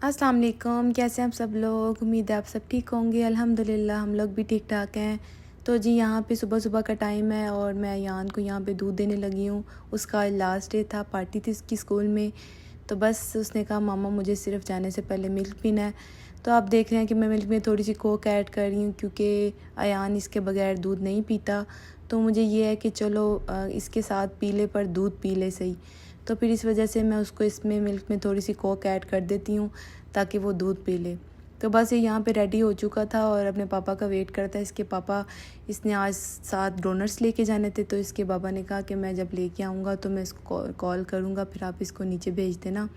अस्सलाम वालेकुम, कैसे हैं आप सब लोग। उम्मीद है आप सब ठीक होंगे। अल्हम्दुलिल्लाह हम लोग भी ठीक ठाक हैं। तो जी यहाँ पे सुबह सुबह का टाइम है और मैं यान को यहाँ पे दूध देने लगी हूँ। उसका लास्ट डे था, पार्टी थी उसकी स्कूल में। तो बस उसने कहा मामा मुझे सिर्फ जाने से पहले मिल्क पीना है। तो आप देख रहे हैं कि मैं मिल्क में थोड़ी सी कोक ऐड कर रही हूँ क्योंकि अयान इसके बगैर दूध नहीं पीता। तो मुझे ये है कि चलो इसके साथ पी ले पर दूध पी ले सही। तो फिर इस वजह से मैं उसको इसमें मिल्क में थोड़ी सी कोक ऐड कर देती हूँ ताकि वो दूध पी ले। तो बस ये यहाँ पे रेडी हो चुका था और अपने पापा का वेट करता है। इसके पापा इसने आज 7 डोनट्स लेके जाने थे, तो इसके पापा ने कहा कि मैं जब लेके आऊँगा तो मैं इसको कॉल करूँगा, फिर आप इसको नीचे भेज देना।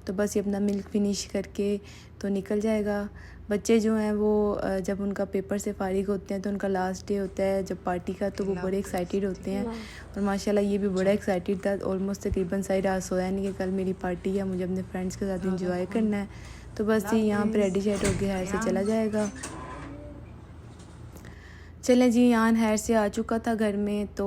तो बस ये अपना मिल्क फिनिश करके तो निकल जाएगा। बच्चे जो हैं वो जब उनका पेपर से फ़ारिग होते हैं तो उनका लास्ट डे होता है जब पार्टी का, तो वो बड़े एक्साइटेड होते हैं। और माशाल्लाह ये भी बड़ा एक्साइटेड था। ऑलमोस्ट तकरीबन सारी रात सोया नहीं कि कल मेरी पार्टी है, मुझे अपने फ्रेंड्स के साथ इंजॉय करना है। तो बस ये यहाँ पर रेडी शेड हो गया है, ऐसे चला जाएगा। चलें जी, यान हैर से आ चुका था घर में, तो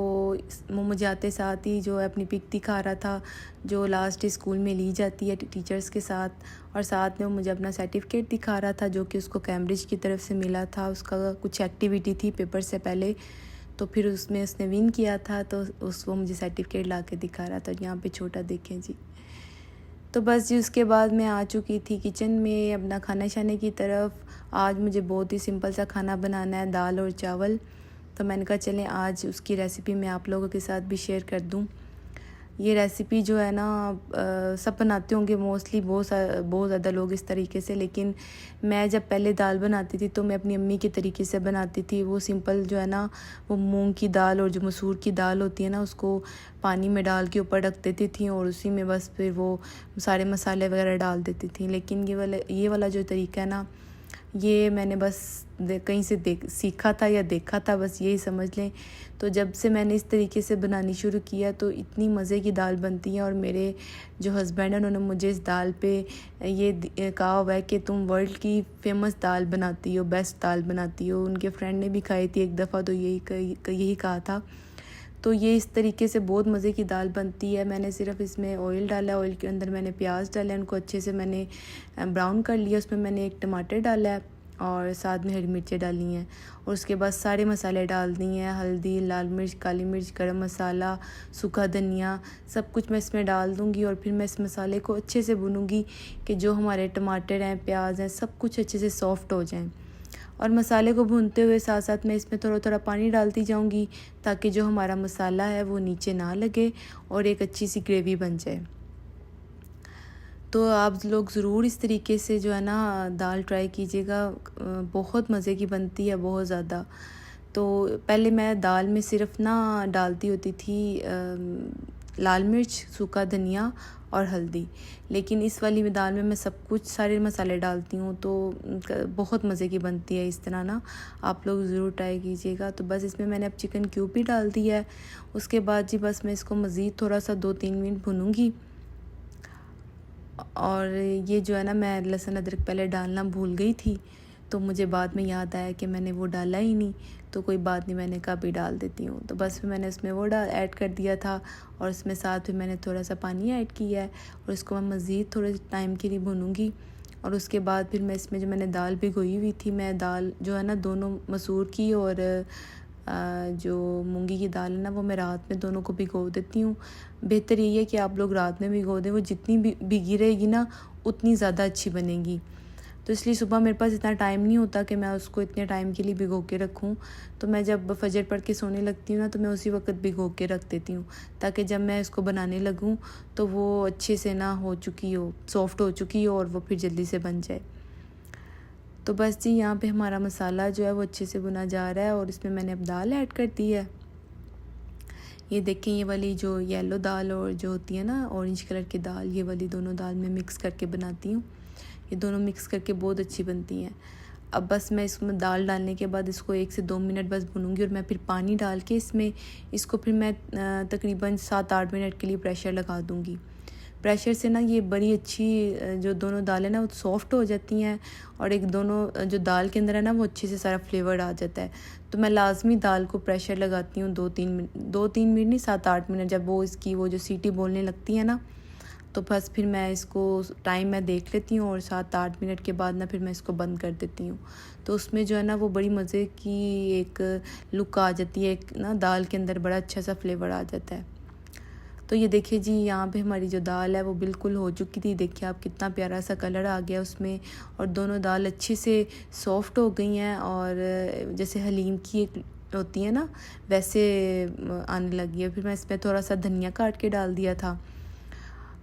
वो मुझे आते साथ ही जो है अपनी पिक दिखा रहा था जो लास्ट स्कूल में ली जाती है टीचर्स के साथ। और साथ में वो मुझे अपना सर्टिफिकेट दिखा रहा था जो कि उसको कैम्ब्रिज की तरफ से मिला था। उसका कुछ एक्टिविटी थी पेपर से पहले, तो फिर उसमें उसने विन किया था, तो वो मुझे सर्टिफिकेट ला के दिखा रहा था। यहाँ पे छोटा देखें जी। तो बस जी उसके बाद मैं आ चुकी थी किचन में अपना खाना शाने की तरफ। आज मुझे बहुत ही सिंपल सा खाना बनाना है, दाल और चावल। तो मैंने कहा चलें आज उसकी रेसिपी मैं आप लोगों के साथ भी शेयर कर दूं। ये रेसिपी जो है ना सब बनाते होंगे मोस्टली, बहुत ज़्यादा लोग इस तरीके से, लेकिन मैं जब पहले दाल बनाती थी तो मैं अपनी अम्मी के तरीके से बनाती थी। वो सिंपल जो है ना, वो मूंग की दाल और जो मसूर की दाल होती है ना, उसको पानी में डाल के ऊपर रख देती थी और उसी में बस फिर वो सारे मसाले वगैरह डाल देती थी। लेकिन ये वाला जो तरीका है ना, ये मैंने बस कहीं से सीखा था या देखा था, बस यही समझ लें। तो जब से मैंने इस तरीके से बनानी शुरू किया तो इतनी मज़े की दाल बनती है। और मेरे जो हस्बैंड हैं उन्होंने मुझे इस दाल पे ये कहा हुआ है कि तुम वर्ल्ड की फ़ेमस दाल बनाती हो, बेस्ट दाल बनाती हो। उनके फ्रेंड ने भी खाई थी एक दफ़ा, तो यही कहा था। तो ये इस तरीके से बहुत मज़े की दाल बनती है। मैंने सिर्फ इसमें ऑयल डाला है, ऑयल के अंदर मैंने प्याज डाला है, उनको अच्छे से मैंने ब्राउन कर लिया। उसमें मैंने एक टमाटर डाला है और साथ में हरी मिर्चें डाली हैं। और उसके बाद सारे मसाले डाल दिए हैं, हल्दी, लाल मिर्च, काली मिर्च, गरम मसाला, सूखा धनिया, सब कुछ मैं इसमें डाल दूँगी। और फिर मैं इस मसाले को अच्छे से भूनूँगी कि जो हमारे टमाटर हैं, प्याज हैं, सब कुछ अच्छे से सॉफ़्ट हो जाएँ। और मसाले को भूनते हुए साथ साथ मैं इसमें थोड़ा थोड़ा पानी डालती जाऊंगी ताकि जो हमारा मसाला है वो नीचे ना लगे और एक अच्छी सी ग्रेवी बन जाए। तो आप लोग ज़रूर इस तरीके से जो है ना दाल ट्राई कीजिएगा, बहुत मज़े की बनती है, बहुत ज़्यादा। तो पहले मैं दाल में सिर्फ ना डालती होती थी लाल मिर्च, सूखा धनिया और हल्दी, लेकिन इस वाली में दाल में मैं सब कुछ सारे मसाले डालती हूँ, तो बहुत मज़े की बनती है। इस तरह ना आप लोग ज़रूर ट्राई कीजिएगा। तो बस इसमें मैंने अब चिकन क्यूब भी डाल दी है। उसके बाद जी बस मैं इसको मज़ीद थोड़ा सा 2-3 मिनट भूनूँगी। और ये जो है ना, मैं लहसुन अदरक पहले डालना भूल गई थी, तो मुझे बाद में याद आया कि मैंने वो डाला ही नहीं। तो कोई बात नहीं, मैंने कहा भी डाल देती हूँ। तो बस फिर मैंने उसमें वो ऐड कर दिया था और उसमें साथ फिर मैंने थोड़ा सा पानी ऐड किया है और इसको मैं मज़ीद थोड़े टाइम के लिए भूनूँगी। और उसके बाद फिर मैं इसमें जो मैंने दाल भिगोई हुई थी, मैं दाल जो है ना दोनों मसूर की और जो मूंगी की दाल है ना, वो मैं रात में दोनों को भिगो देती हूँ। बेहतर यही है कि आप लोग रात में भिगो दें, वो जितनी भीगी रहेगी ना उतनी ज़्यादा अच्छी बनेगी। तो इसलिए सुबह मेरे पास इतना टाइम नहीं होता कि मैं उसको इतने टाइम के लिए भिगो के रखूँ। तो मैं जब फजर पढ़ के सोने लगती हूँ ना, तो मैं उसी वक्त भिगो के रख देती हूँ ताकि जब मैं इसको बनाने लगूँ तो वो अच्छे से ना हो चुकी हो, सॉफ्ट हो चुकी हो और वो फिर जल्दी से बन जाए। तो बस जी यहाँ पे हमारा मसाला जो है वो अच्छे से भुना जा रहा है और इसमें मैंने अब दाल ऐड कर दी है। ये देखें, ये वाली जो येलो दाल और जो होती है ना ऑरेंज कलर की दाल, ये वाली दोनों दाल मैं मिक्स करके बनाती हूँ। ये दोनों मिक्स करके बहुत अच्छी बनती हैं। अब बस मैं इसमें दाल डालने के बाद इसको 1 से 2 मिनट बस भूनूंगी और मैं फिर पानी डाल के इसको फिर मैं तकरीबन 7-8 मिनट के लिए प्रेशर लगा दूँगी। प्रेशर से ना ये बड़ी अच्छी जो दोनों दालें ना वो सॉफ्ट हो जाती हैं और एक दोनों जो दाल के अंदर है ना वो अच्छे से सारा फ्लेवर आ जाता है। तो मैं लाजमी दाल को प्रेशर लगाती हूँ 2-3 मिनट नहीं, 7-8 मिनट। जब वो इसकी वो जो सीटी बोलने लगती है ना, तो बस फिर मैं इसको टाइम मैं देख लेती हूँ और 7-8 मिनट के बाद ना फिर मैं इसको बंद कर देती हूँ। तो उसमें जो है ना वो बड़ी मज़े की एक लुक आ जाती है, एक ना दाल के अंदर बड़ा अच्छा सा फ्लेवर आ जाता है। तो ये देखिए जी, यहाँ पे हमारी जो दाल है वो बिल्कुल हो चुकी थी। देखिए आप कितना प्यारा सा कलर आ गया उसमें, और दोनों दाल अच्छे से सॉफ्ट हो गई हैं और जैसे हलीम की एक होती है ना वैसे आने लगी है। फिर मैं इसमें थोड़ा सा धनिया काट के डाल दिया था,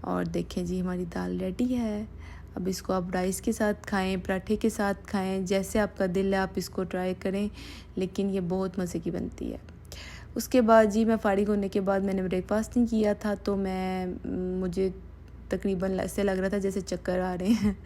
और देखें जी हमारी दाल रेडी है। अब इसको आप राइस के साथ खाएं, पराठे के साथ खाएं, जैसे आपका दिल है आप इसको ट्राई करें, लेकिन ये बहुत मज़े की बनती है। उसके बाद जी मैं फ़ारिग होने के बाद मैंने ब्रेकफास्ट नहीं किया था, तो मुझे तकरीबन ऐसे लग रहा था जैसे चक्कर आ रहे हैं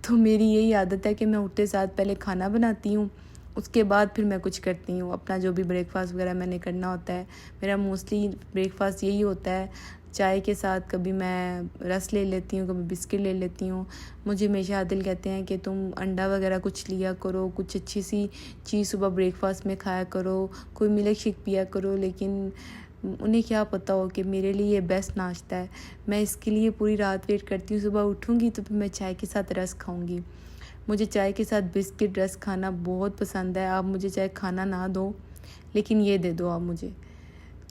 तो मेरी यही आदत है कि मैं उठते साथ पहले खाना बनाती हूँ, उसके बाद फिर मैं कुछ करती हूँ अपना जो भी ब्रेकफास्ट वगैरह मैंने करना होता है। मेरा मोस्टली ब्रेकफास्ट यही होता है, चाय के साथ कभी मैं रस ले लेती हूँ, कभी बिस्किट ले लेती हूँ। मुझे हमेशा आदिल कहते हैं कि तुम अंडा वगैरह कुछ लिया करो, कुछ अच्छी सी चीज़ सुबह ब्रेकफास्ट में खाया करो, कोई मिल्क शेक पिया करो, लेकिन उन्हें क्या पता हो कि मेरे लिए ये बेस्ट नाश्ता है। मैं इसके लिए पूरी रात वेट करती हूँ, सुबह उठूँगी तो फिर मैं चाय के साथ रस खाऊँगी। मुझे चाय के साथ बिस्किट रस खाना बहुत पसंद है। आप मुझे चाहे खाना ना दो, लेकिन ये दे दो आप मुझे।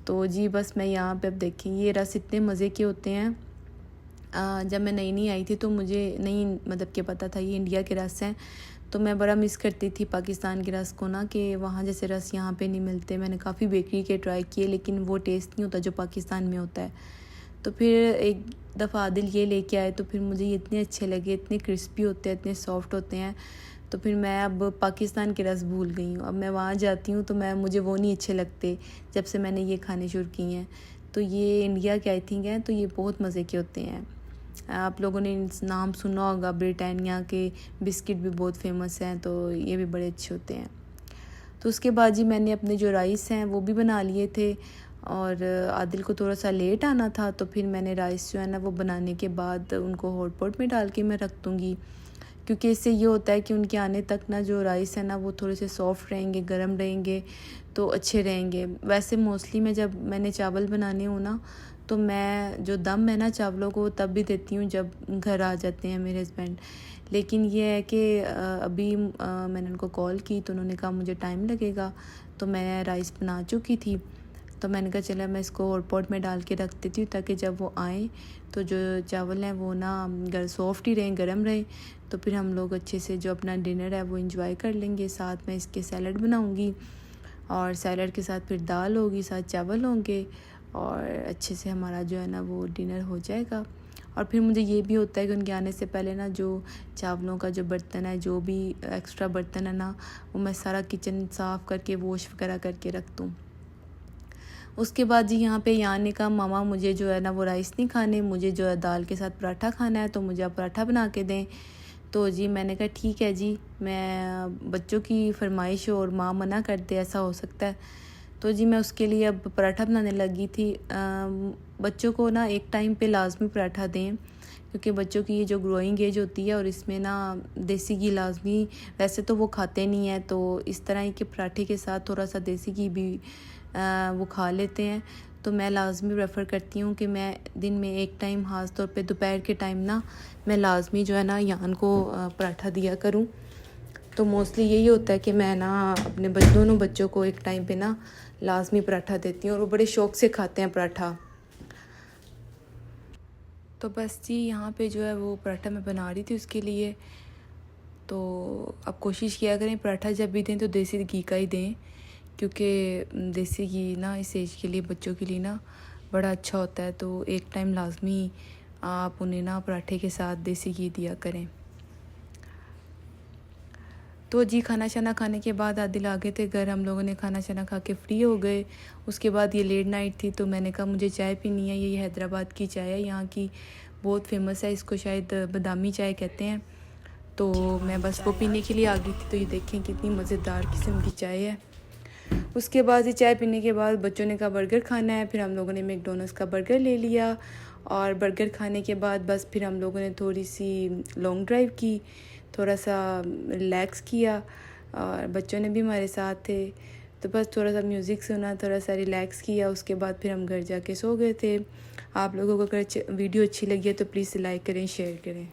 तो जी बस मैं यहाँ पे अब देखें ये रस इतने मज़े के होते हैं। जब मैं नई आई थी तो मुझे नहीं मतलब कि पता था ये इंडिया के रस हैं, तो मैं बड़ा मिस करती थी पाकिस्तान के रस को ना, कि वहाँ जैसे रस यहाँ पे नहीं मिलते। मैंने काफ़ी बेकरी के ट्राई किए, लेकिन वो टेस्ट नहीं होता जो पाकिस्तान में होता है। तो फिर एक दफ़ा आदिल ये लेके आए तो फिर मुझे ये इतने अच्छे लगे, इतने क्रिस्पी होते हैं, इतने सॉफ्ट होते हैं। तो फिर मैं अब पाकिस्तान के रस भूल गई हूँ। अब मैं वहाँ जाती हूँ तो मुझे वो नहीं अच्छे लगते जब से मैंने ये खाने शुरू किए हैं। तो ये इंडिया के आई थिंक हैं, तो ये बहुत मज़े के होते हैं। आप लोगों ने नाम सुना होगा, ब्रिटानिया के बिस्किट भी बहुत फेमस हैं, तो ये भी बड़े अच्छे होते हैं। तो उसके बाद जी मैंने अपने जो राइस हैं वो भी बना लिए थे, और आदिल को थोड़ा सा लेट आना था, तो फिर मैंने राइस जो है ना वो बनाने के बाद उनको हॉट पॉट में डाल के मैं रख दूँगी, क्योंकि इससे ये होता है कि उनके आने तक ना जो राइस है ना वो थोड़े से सॉफ्ट रहेंगे, गर्म रहेंगे, तो अच्छे रहेंगे। वैसे मोस्टली जब मैंने चावल बनाने हो ना, तो मैं जो दम है ना चावलों को तब भी देती हूँ जब घर आ जाते हैं मेरे हस्बैंड। लेकिन ये है कि अभी मैंने उनको कॉल की तो उन्होंने कहा मुझे टाइम लगेगा, तो मैं राइस बना चुकी थी। तो मैंने कहा चला मैं इसको हॉट पॉट में डाल के रख देती हूँ, ताकि जब वो आए तो जो चावल हैं वो ना सॉफ्ट ही रहें, गर्म रहें, तो फिर हम लोग अच्छे से जो अपना डिनर है वो एंजॉय कर लेंगे। साथ में इसके सैलड बनाऊँगी, और सैलड के साथ फिर दाल होगी, साथ चावल होंगे, और अच्छे से हमारा जो है ना वो डिनर हो जाएगा। और फिर मुझे ये भी होता है कि उनके आने से पहले ना जो चावलों का जो बर्तन है, जो भी एक्स्ट्रा बर्तन है ना, वो मैं सारा किचन साफ़ करके वॉश वगैरह करके रख दूँ। उसके बाद जी यहाँ पे यहाँ ने कहा मामा मुझे जो है ना वो राइस नहीं खाने, मुझे जो है दाल के साथ पराठा खाना है, तो मुझे आप पराठा बना के दें। तो जी मैंने कहा ठीक है जी, मैं बच्चों की फरमाइश और माँ मना कर दे, ऐसा हो सकता है। तो जी मैं उसके लिए अब पराठा बनाने लगी थी। बच्चों को ना एक टाइम पे लाजमी पराठा दें, क्योंकि बच्चों की ये जो ग्रोइंग एज होती है और इसमें ना देसी घी लाजमी, वैसे तो वो खाते नहीं हैं, तो इस तरह के पराठे के साथ थोड़ा सा देसी घी भी वो खा लेते हैं। तो मैं लाजमी प्रेफर करती हूँ कि मैं दिन में एक टाइम, ख़ास तौर पे दोपहर के टाइम ना मैं लाजमी जो है ना यान को पराठा दिया करूँ। तो मोस्टली यही होता है कि मैं ना अपने दोनों बच्चों को एक टाइम पे ना लाजमी पराठा देती हूँ, और वो बड़े शौक़ से खाते हैं पराठा। तो बस जी यहाँ पे जो है वो पराठा मैं बना रही थी उसके लिए। तो अब कोशिश किया करें पराठा जब भी दें तो देसी घी का ही दें, क्योंकि देसी घी ना इस एज के लिए बच्चों के लिए ना बड़ा अच्छा होता है। तो एक टाइम लाजमी आप उन्हें ना पराठे के साथ देसी घी दिया करें। तो जी खाना शाना खाने के बाद आदिल आ गए थे घर, हम लोगों ने खाना शाना खा के फ्री हो गए। उसके बाद ये लेट नाइट थी, तो मैंने कहा मुझे चाय पीनी है। ये हैदराबाद की चाय है, यहाँ की बहुत फेमस है, इसको शायद बादामी चाय कहते हैं। तो मैं बस वो पीने के लिए आ गई थी। तो ये देखें कितनी मज़ेदार किस्म की चाय है। उसके बाद ये चाय पीने के बाद बच्चों ने कहा बर्गर खाना है, फिर हम लोगों ने मैकडॉनल्ड्स का बर्गर ले लिया। और बर्गर खाने के बाद बस फिर हम लोगों ने थोड़ी सी लॉन्ग ड्राइव की, थोड़ा सा रिलैक्स किया, और बच्चों ने भी हमारे साथ थे। तो बस थोड़ा सा म्यूज़िक सुना, थोड़ा सा रिलैक्स किया। उसके बाद फिर हम घर जाके सो गए थे। आप लोगों को अगर वीडियो अच्छी लगी है तो प्लीज़ लाइक करें, शेयर करें।